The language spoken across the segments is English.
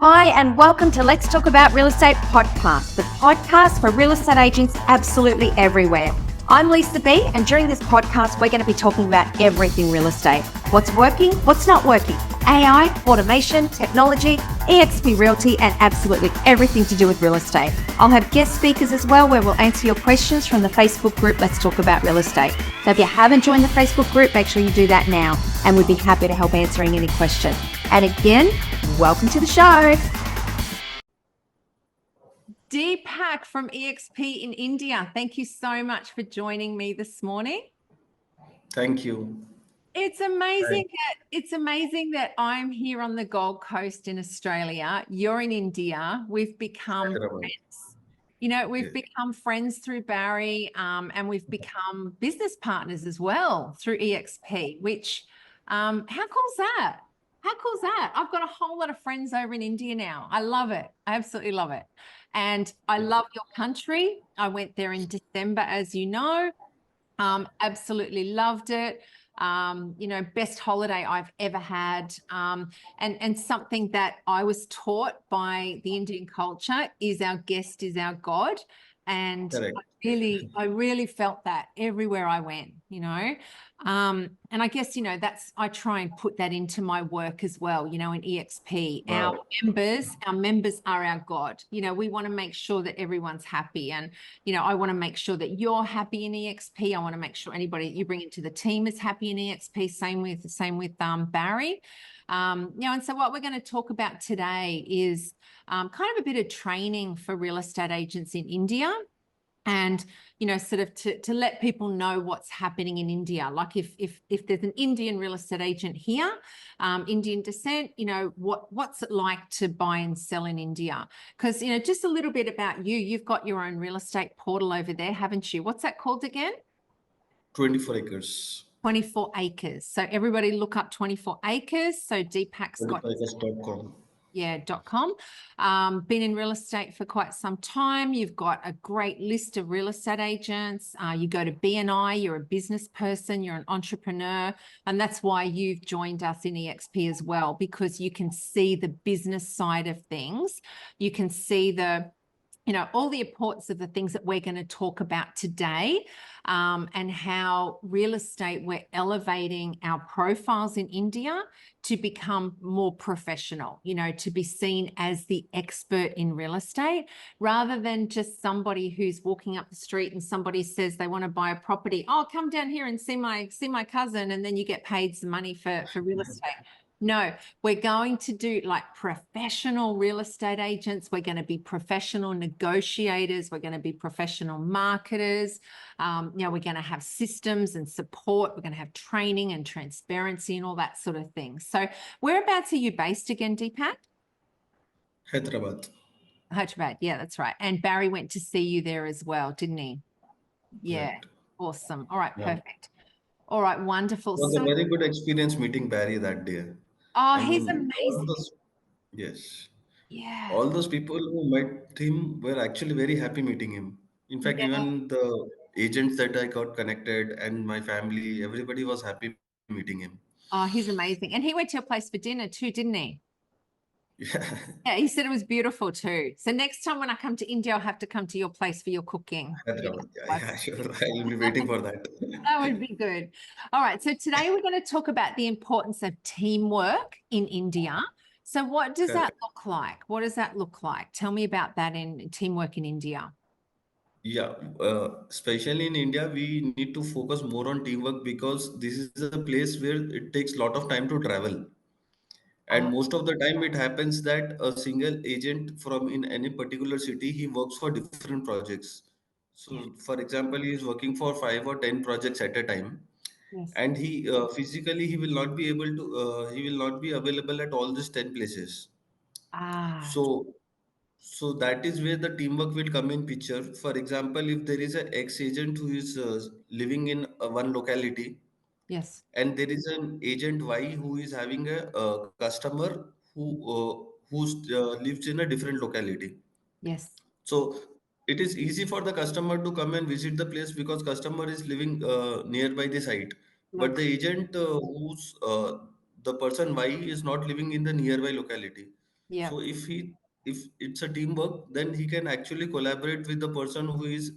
Hi, and welcome to Let's Talk About Real Estate podcast, the podcast for real estate agents absolutely everywhere. I'm Lisa B, and during this podcast, we're going to be talking about everything real estate. What's working, what's not working, AI, automation, technology, EXP Realty, and absolutely everything to do with real estate. I'll have guest speakers as well, where we'll answer your questions from the Facebook group, Let's Talk About Real Estate. So if you haven't joined the Facebook group, make sure you do that now, and we'd be happy to help answering any question. And again, welcome to the show. Deepak from EXP in India, thank you so much for joining me this morning. Thank you. It's amazing that I'm here on the Gold Coast in Australia. You're in India. We've become friends. We've become friends through Barry, and we've become business partners as well through EXP, which, how cool's that? How cool's that? I've got a whole lot of friends over in India now. I love it. I absolutely love it. And I love your country. I went there in December, as you know. Absolutely loved it. Best holiday I've ever had. And something that I was taught by the Indian culture is our guest is our God. And Correct. I really felt that everywhere I went, and I guess, I try and put that into my work as well, in EXP. Wow. Our members are our God. We want to make sure that everyone's happy. And, I want to make sure that you're happy in EXP. I want to make sure anybody that you bring into the team is happy in EXP. Same with Barry. And so what we're going to talk about today is kind of a bit of training for real estate agents in India. And, sort of to let people know what's happening in India. Like if there's an Indian real estate agent here, Indian descent, what's it like to buy and sell in India? Because, just a little bit about you. You've got your own real estate portal over there, haven't you? What's that called again? 24 acres. 24 acres. So everybody look up 24 acres. So Deepak's got 24acres.com. .com. Been in real estate for quite some time. You've got a great list of real estate agents. You go to BNI, you're a business person, you're an entrepreneur, and that's why you've joined us in EXP as well, because you can see the business side of things. You can see all the importance of the things that we're going to talk about today, and how real estate, we're elevating our profiles in India to become more professional, to be seen as the expert in real estate, rather than just somebody who's walking up the street and somebody says they want to buy a property. Oh, come down here and see my cousin, and then you get paid some money for real estate. No, we're going to do like professional real estate agents. We're going to be professional negotiators. We're going to be professional marketers. We're going to have systems and support. We're going to have training and transparency and all that sort of thing. So whereabouts are you based again, Deepak? Hyderabad. Hyderabad. Yeah, that's right. And Barry went to see you there as well, didn't he? Yeah. Right. Awesome. All right. Yeah. Perfect. All right. Wonderful. It was a very good experience meeting Barry that day. He's All amazing. yes, Yeah. all those people who met him were actually very happy meeting him. In fact, Yeah. even the agents that I got connected and my family, everybody was happy meeting him. Oh, he's amazing. And he went to your place for dinner too, didn't he? Yeah. Yeah, he said it was beautiful too. So next time when I come to India, I'll have to come to your place for your cooking. Hyderabad. Yeah, sure. I'll be waiting for that. That would be good. All right. So today we're going to talk about the importance of teamwork in India. So what does that Correct. look like? What does that look like? Tell me about that in teamwork in India. Yeah, especially in India, we need to focus more on teamwork because this is a place where it takes a lot of time to travel. And Oh, most of the time, it happens that a single agent from in any particular city, he works for different projects. So, yeah. for example, he is working for 5 or 10 projects at a time, Yes. and he physically he will not be able to he will not be available at all these 10 places. Ah, So, so that is where the teamwork will come in picture. For example, if there is an ex-agent who is living in one locality, yes. and there is an agent Y who is having a, customer who lives in a different locality. Yes. So it is easy for the customer to come and visit the place because customer is living nearby the site. But the agent the person Y is not living in the nearby locality. Yeah. So if it's a teamwork, then he can actually collaborate with the person who is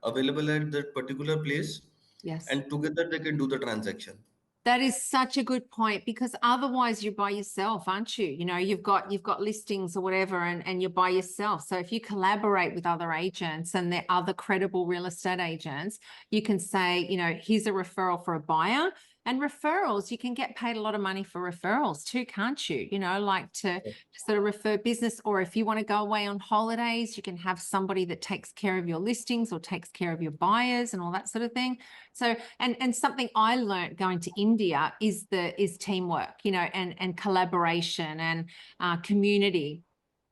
available at that particular place, Yes. and together they can do the transaction. That is such a good point, because otherwise you're by yourself, aren't you? You know, you've got listings or whatever, and you're by yourself. So if you collaborate with other agents and they're other credible real estate agents, you can say, you know, here's a referral for a buyer. And referrals, you can get paid a lot of money for referrals too, can't you? You know, like to sort of refer business, or if you want to go away on holidays, you can have somebody that takes care of your listings or takes care of your buyers and all that sort of thing. So, and something I learned going to India is teamwork, you know, and collaboration and community.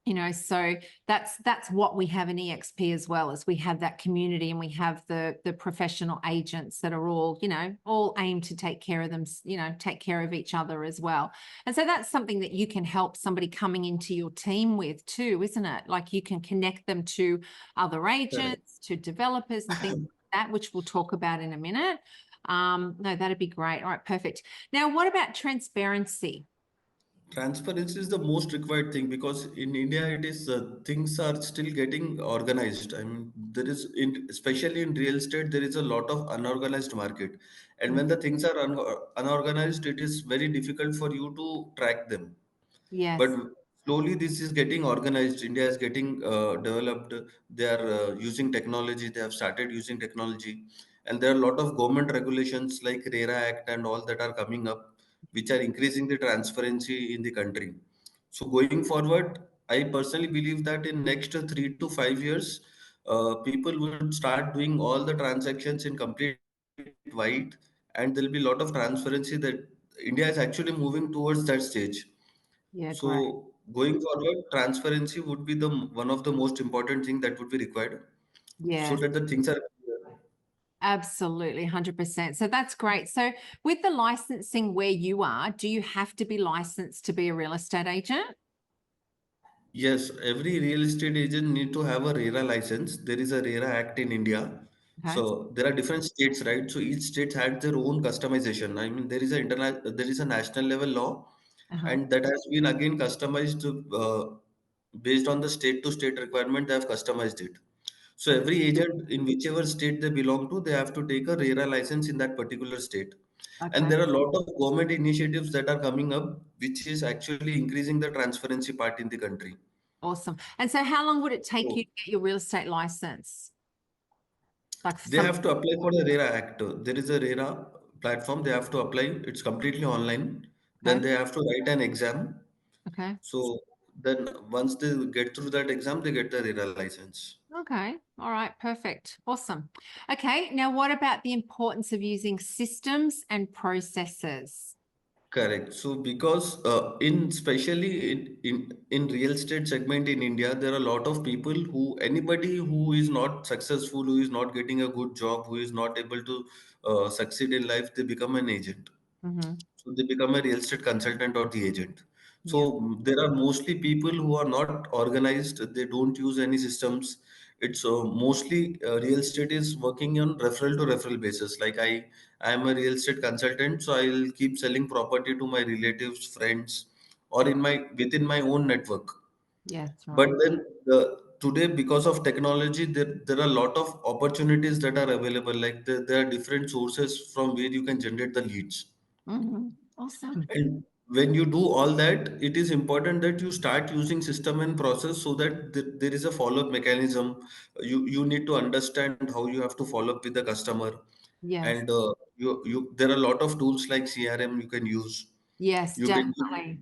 You know, so that's what we have in EXP as well, as we have that community, and we have the professional agents that are all, you know, all aimed to take care of them, you know, take care of each other as well. And so that's something that you can help somebody coming into your team with too, isn't it? Like you can connect them to other Correct. agents, to developers and things like that, which we'll talk about in a minute. No, that'd be great. All right, perfect. Now, what about transparency? Transparency is the most required thing, because in India it is things are still getting organized. I mean, there is especially in real estate there is a lot of unorganized market, and when the things are unorganized, it is very difficult for you to track them. But Yes. slowly this is getting organized. India is getting developed. They are using technology. They have started using technology, and there are a lot of government regulations like RERA Act and all that are coming up, which are increasing the transparency in the country. So going forward, I personally believe that in next 3 to 5 years, people will start doing all the transactions in complete white, and there'll be a lot of transparency, that India is actually moving towards that stage. Yeah, great. So going forward, transparency would be the one of the most important thing that would be required, so Yes. that the things are clear. Absolutely, 100%. So that's great. So with the licensing where you are, do you have to be licensed to be a real estate agent? Yes, every real estate agent need to have a RERA license. There is a RERA Act in India. Okay. So there are different states, right? So each state had their own customization. I mean, there is a national level law, Uh-huh. and that has been again customized based on the state to state requirement. They have customized it. So Okay. every agent in whichever state they belong to, they have to take a RERA license in that particular state. And Okay. there are a lot of government initiatives that are coming up, which is actually increasing the transparency part in the country. Awesome. And so how long would it take So you to get your real estate license? Like for they some, have to apply for the RERA Act. There is a RERA platform. They have to apply. It's completely online. Then okay. they have to write an exam. Okay. So then once they get through that exam, they get the RERA license. Okay. All right. Perfect. Awesome. Okay. Now, what about the importance of using systems and processes? Correct. So because in especially in real estate segment in India, there are a lot of people who, anybody who is not successful, who is not getting a good job, who is not able to succeed in life, they become an agent. Mm-hmm. So they become a real estate consultant or the agent. So Yeah. there are mostly people who are not organized. They don't use any systems. It's mostly real estate is working on referral to referral basis. Like I am a real estate consultant, so I'll keep selling property to my relatives, friends, or in my within my own network. Yeah, that's But right. then today, because of technology, there are a lot of opportunities that are available. Like there are different sources from where you can generate the leads. Mm-hmm. Awesome. And when you do all that, it is important that you start using system and process, so that there is a follow-up mechanism. You need to understand how you have to follow up with the customer, Yes. and you there are a lot of tools like CRM you can use. Yes, You can definitely.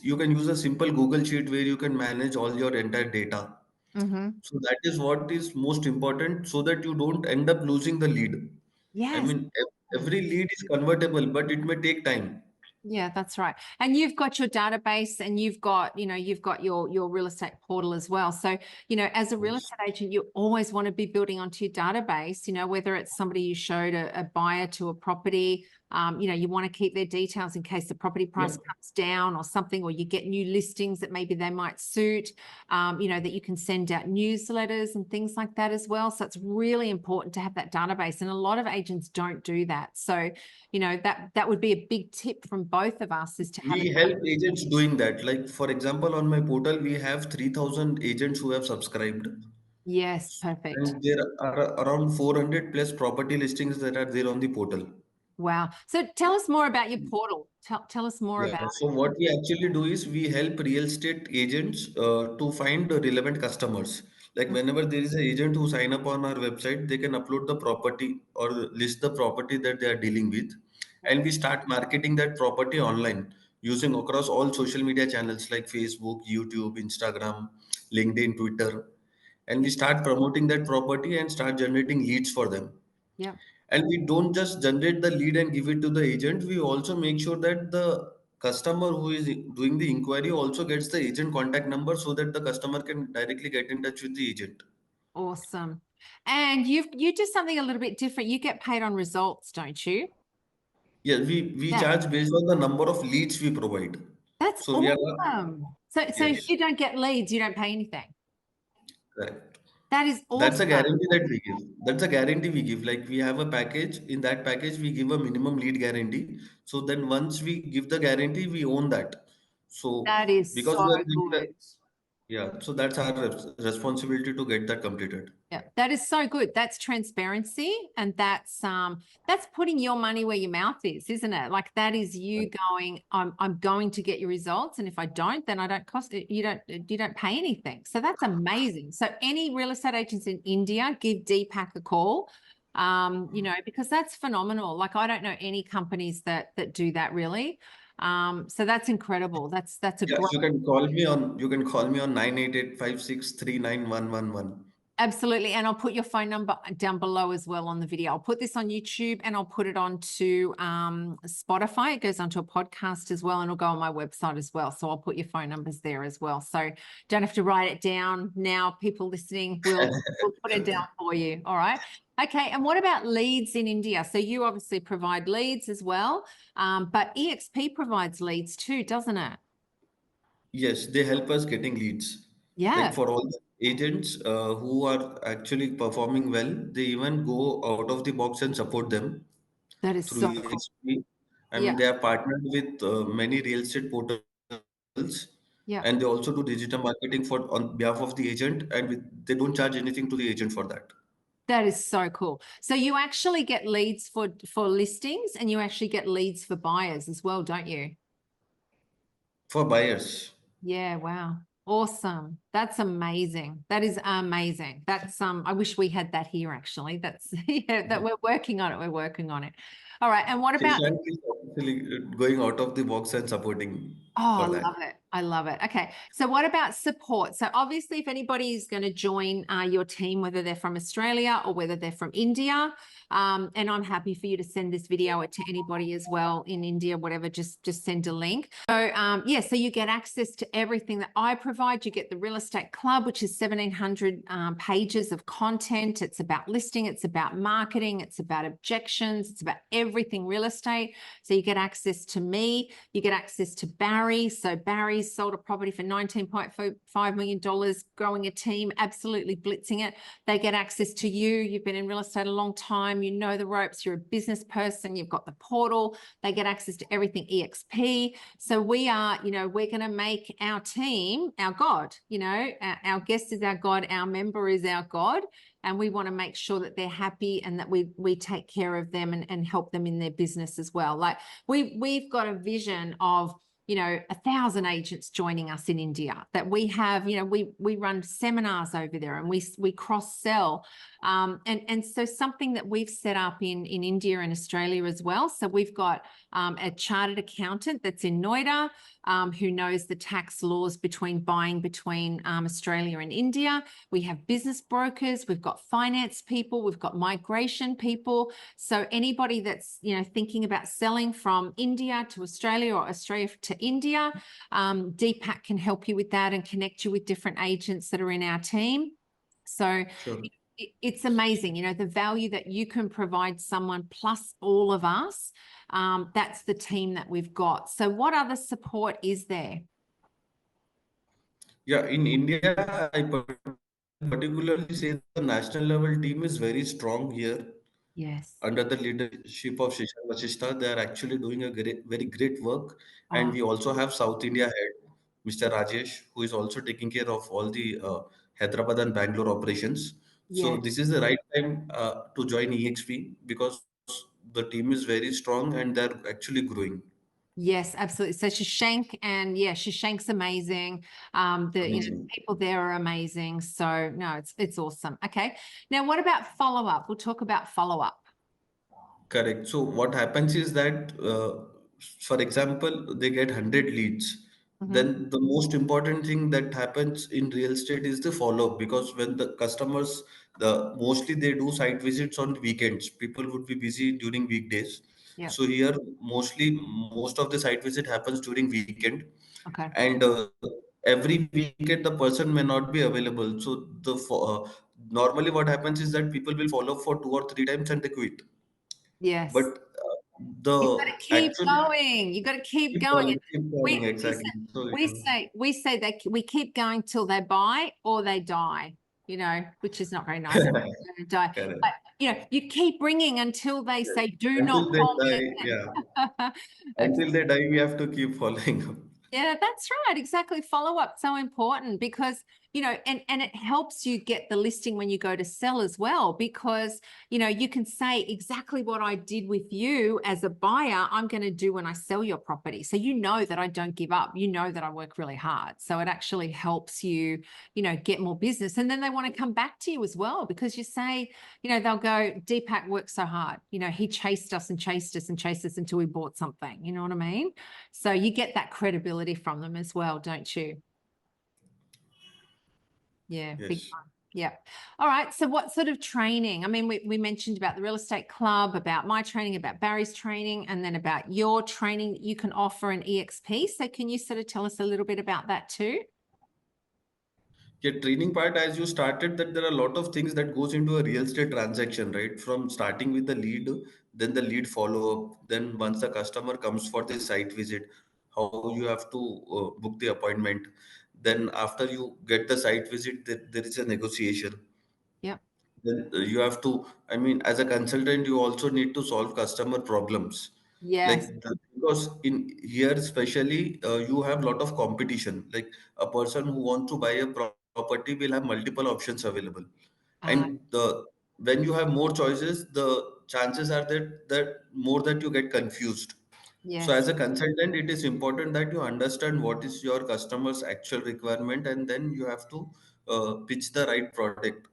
you can use a simple Google Sheet where you can manage all your entire data. Mm-hmm. So that is what is most important, so that you don't end up losing the lead. I Yes. mean, every lead is convertible, but it may take time. Yeah, that's right. And you've got your database, and you've got, you know, you've got your real estate portal as well. So, you know, as a real Yes. estate agent, you always want to be building onto your database, you know, whether it's somebody you showed a buyer to a property, You want to keep their details in case the property price comes down or something, or you get new listings that maybe they might suit, that you can send out newsletters and things like that as well. So it's really important to have that database. And a lot of agents don't do that. So, that would be a big tip from both of us, is to have We help agents doing that. Like for example, on my portal, we have 3,000 agents who have subscribed, Yes, perfect. and there are around 400 plus property listings that are there on the portal. Wow. So tell us more about your portal. Tell us more Yeah, about so what we actually do is we help real estate agents to find the relevant customers. Like it. whenever there is an agent who sign up on our website, they can upload the property or list the property that they are dealing with, and we start marketing that property online using across all social media channels like Facebook, YouTube, Instagram, LinkedIn, Twitter, and we start promoting that property and start generating leads for them. Yeah. And we don't just generate the lead and give it to the agent, we also make sure that the customer who is doing the inquiry also gets the agent contact number so that the customer can directly get in touch with the agent. Awesome. And you do something a little bit different. You get paid on results, don't you? Yeah, we Yeah. charge based on the number of leads we provide. That's So we have a, awesome. So if yes, you don't get leads, you don't pay anything. correct. That is That's a awesome. guarantee that we give. That's a guarantee we give. Like we have a package. In that package, we give a minimum lead guarantee. So then once we give the guarantee, we own that. So That is because so we are giving the, good. yeah, so that's our responsibility to get that completed. Yeah, that is so good. That's transparency, and that's putting your money where your mouth is, isn't it? Like that is you going, I'm going to get your results, and if I don't, then I don't cost it. You don't pay anything. So that's amazing. So any real estate agents in India, give Deepak a call. Because that's phenomenal. Like I don't know any companies that do that really. So that's incredible. That's a Yeah, great. you can call me on 988-563-9111. Absolutely. And I'll put your phone number down below as well on the video. I'll put this on YouTube and I'll put it onto Spotify. It goes onto a podcast as well, and it'll go on my website as well. So I'll put your phone numbers there as well. So don't have to write it down now. People listening will put it down for you. All right. Okay. And what about leads in India? So you obviously provide leads as well, but EXP provides leads too, doesn't it? Yes, they help us getting leads. Like Yeah, for all the agents who are actually performing well, they even go out of the box and support them that is through so cool. EXP. I mean, Yeah. they are partnered with many real estate portals, Yeah. and they also do digital marketing for on behalf of the agent, and they don't charge anything to the agent for that. That is so cool. So you actually get leads for listings, and you actually get leads for buyers as well, don't you? For buyers. Yeah, wow. Awesome. That's amazing. That is amazing. That's I wish we had that here actually. That's yeah, that we're working on it. We're working on it. All right. And what about Shishank is actually going out of the box and supporting Oh, I for that. love it. I love it. Okay. So what about support? So obviously if anybody is going to join your team, whether they're from Australia or whether they're from India, and I'm happy for you to send this video to anybody as well in India, whatever, just send a link. So yeah, so you get access to everything that I provide. You get the Real Estate Club, which is 1,700 pages of content. It's about listing. It's about marketing. It's about objections. It's about everything real estate. So you get access to me. You get access to Barry. So Barry sold a property for $19.5 million, growing a team, absolutely blitzing it. They get access to you. You've been in real estate a long time. You know the ropes. You're a business person. You've got the portal. They get access to everything EXP. So we are, we're going to make our team our God. Our guest is our God. Our member is our God. And we want to make sure that they're happy and that we take care of them and help them in their business as well. Like we've got a vision of 1,000 agents joining us in India, that we have, we run seminars over there and we cross sell. And so something that we've set up in India and Australia as well. So we've got a chartered accountant that's in Noida, who knows the tax laws between Australia and India. We have business brokers, we've got finance people, we've got migration people. So anybody that's, thinking about selling from India to Australia or Australia to India, Deepak can help you with that and connect you with different agents that are in our team. So Sure. It's amazing, you know, the value that you can provide someone plus all of us. That's the team that we've got. So what other support is there? Yeah, in India, I particularly say the national level team is very strong here Yes. under the leadership of Shishan Vasishta. They are actually doing a very great work. And Oh, we also have South India head, Mr. Rajesh, who is also taking care of all the Hyderabad and Bangalore operations. So yeah. this is the right time to join EXP because the team is very strong and they're actually growing. Yes, absolutely. So Shashank and yeah, Shashank's amazing. The Amazing. people there are amazing. So no, it's awesome. Okay. Now what about follow-up? We'll talk about follow-up. Correct. So what happens is that, for example, they get 100 leads. Mm-hmm. Then the most important thing that happens in real estate is the follow-up because when the customers, mostly they do site visits on weekends. People would be busy during weekdays. Yeah. So here, mostly most of the site visit happens during weekend, Okay. and every weekend the person may not be available. So normally what happens is that people will follow up for 2 or 3 times and they quit. But Yes. You've got the to keep actual going. You've got to keep going. keep calling We we exactly. say So we yeah, say we say that we keep going till they buy or they die, you know, which is not very nice. They die. correct. But you know, you keep bringing until they Yes. say, do not Until they call me die, yeah. again. Okay. Until they die, we have to keep following up. Yeah, that's right. Exactly. Follow up so important because, you know, and it helps you get the listing when you go to sell as well, because, you know, you can say exactly what I did with you as a buyer, I'm going to do when I sell your property. So you know that I don't give up. You know that I work really hard. So it actually helps you, you know, get more business. And then they want to come back to you as well because you say, you know, they'll go, Deepak worked so hard. You know, he chased us and chased us and chased us until we bought something. You know what I mean? So you get that credibility from them as well, don't you? Yeah, big Yes. time. Yeah. All right. So what sort of training? I mean, we mentioned about the real estate club, about my training, about Barry's training, and then about your training that you can offer in EXP. So can you sort of tell us a little bit about that too? Yeah, training part, as you started, that there are a lot of things that goes into a real estate transaction, right? From starting with the lead, then the lead follow-up, then once the customer comes for the site visit, how you have to book the appointment. Then after you get the site visit, there is a negotiation. Yep. Then you have to, I mean, as a consultant, you also need to solve customer problems. Yes. Because in here, especially, you have a lot of competition. Like a person who wants to buy a property will have multiple options available. Uh, And when you have more choices, the chances are that more that you get confused. So yes. as a consultant, it is important that you understand what is your customer's actual requirement, and then you have to pitch the right product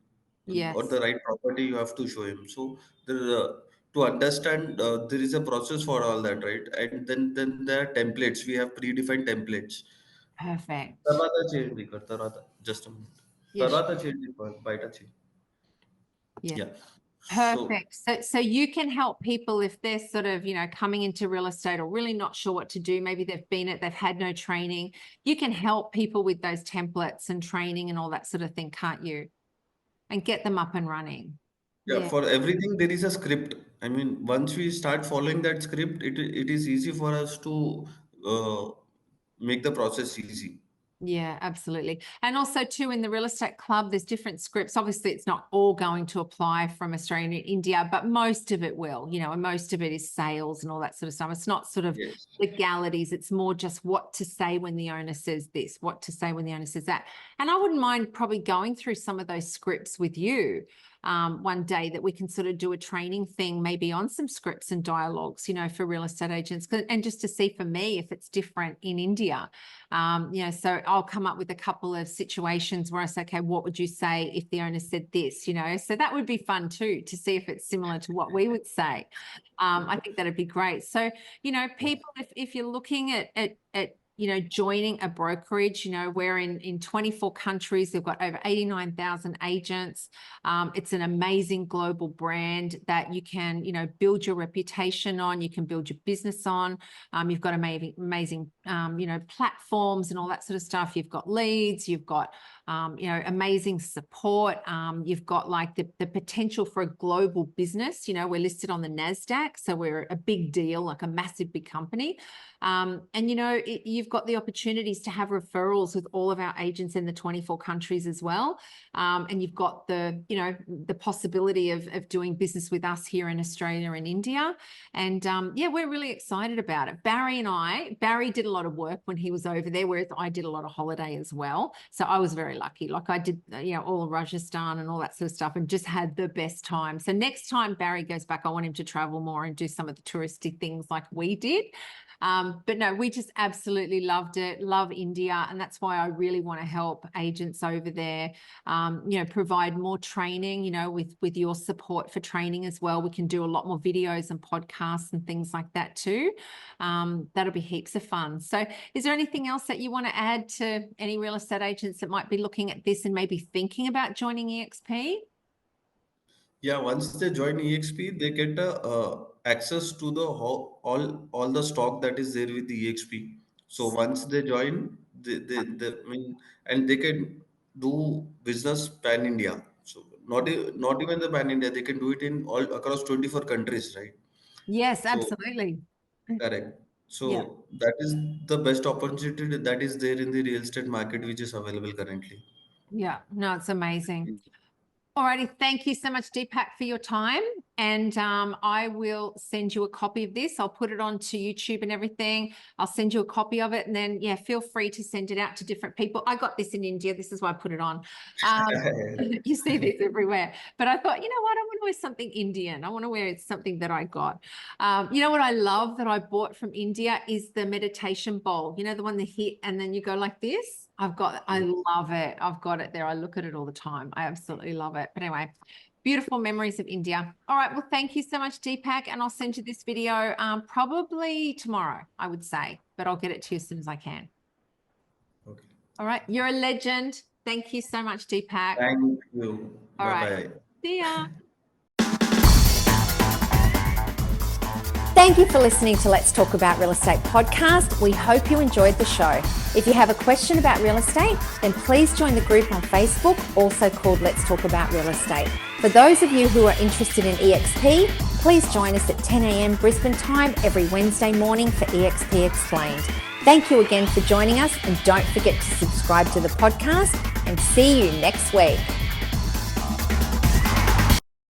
or Yes. the right property you have to show him. So to understand, there is a process for all that, right? And then there are templates. We have predefined templates. Perfect. తర్వాత చేయండి ఇక్కడ తర్వాత just a minute. Yes. తర్వాత చేయండి బయట చేయండి. Yeah. Yeah. So Perfect. So you can help people if they're sort of, you know, coming into real estate or really not sure what to do. Maybe they've had no training. You can help people with those templates and training and all that sort of thing, can't you? And get them up and running. yeah, Yeah. for everything there is a script. I mean, once we start following that script, it is easy for us to uh, make the process easy. Yeah, absolutely. And also too, in the real estate club, there's different scripts. Obviously, it's not all going to apply from Australia and India, but most of it will, you know, and most of it is sales and all that sort of stuff. It's not sort of Yes. legalities. It's more just what to say when the owner says this, what to say when the owner says that. And I wouldn't mind probably going through some of those scripts with you one day, that we can sort of do a training thing, maybe on some scripts and dialogues, you know, for real estate agents, and just to see for me if it's different in India. You know, so I'll come up with a couple of situations where I say, okay, what would you say if the owner said this, you know? So that would be fun too, to see if it's similar to what we would say. I think that'd be great. So, you know, people, if you're looking at joining a brokerage. We're in 24 countries. They've got over 89,000 agents. It's an amazing global brand that you can, build your reputation on, you can build your business on. You've got amazing, platforms and all that sort of stuff. You've got leads, you've got, amazing support. You've got like the potential for a global business. We're listed on the NASDAQ, so we're a big deal, like a massive big company. And you've got the opportunities to have referrals with all of our agents in the 24 countries as well. And you've got the possibility of doing business with us here in Australia and India. And we're really excited about it. Barry did a lot of work when he was over there, whereas I did a lot of holiday as well. So I was very lucky. Like I did, all of Rajasthan and all that sort of stuff, and just had the best time. So next time Barry goes back, I want him to travel more and do some of the touristy things like we did. But no, we just absolutely loved it, love India. And that's why I really want to help agents over there, provide more training, with your support for training as well. We can do a lot more videos and podcasts and things like that too. That'll be heaps of fun. So is there anything else that you want to add to any real estate agents that might be looking at this and maybe thinking about joining EXP? Yeah, once they join EXP, they get access to the all the stock that is there with the EXP. So once they join, and they can do business pan India. So not even the pan India, they can do it in all across 24 countries, right? Yes, So absolutely. correct. Yeah. So that is the best opportunity that is there in the real estate market, which is available currently. Yeah. No, it's amazing. Alrighty, thank you so much, Deepak, for your time. And I will send you a copy of this. I'll put it onto YouTube and everything. I'll send you a copy of it, and then feel free to send it out to different people. I got this in India. This is why I put it on. You see this everywhere. But I thought, you know what? I want to wear something Indian. I want to wear something that I got. You know what I love that I bought from India is the meditation bowl. You know, the one that hit and then you go like this. I love it. I've got it there. I look at it all the time. I absolutely love it. But anyway, beautiful memories of India. All right. Well, thank you so much, Deepak. And I'll send you this video probably tomorrow, I would say, but I'll get it to you as soon as I can. Okay. All right. You're a legend. Thank you so much, Deepak. Thank you. All Bye-bye. right. See ya. Thank you for listening to Let's Talk About Real Estate podcast. We hope you enjoyed the show. If you have a question about real estate, then please join the group on Facebook, also called Let's Talk About Real Estate. For those of you who are interested in EXP, please join us at 10 a.m. Brisbane time every Wednesday morning for EXP Explained. Thank you again for joining us, and don't forget to subscribe to the podcast, and see you next week.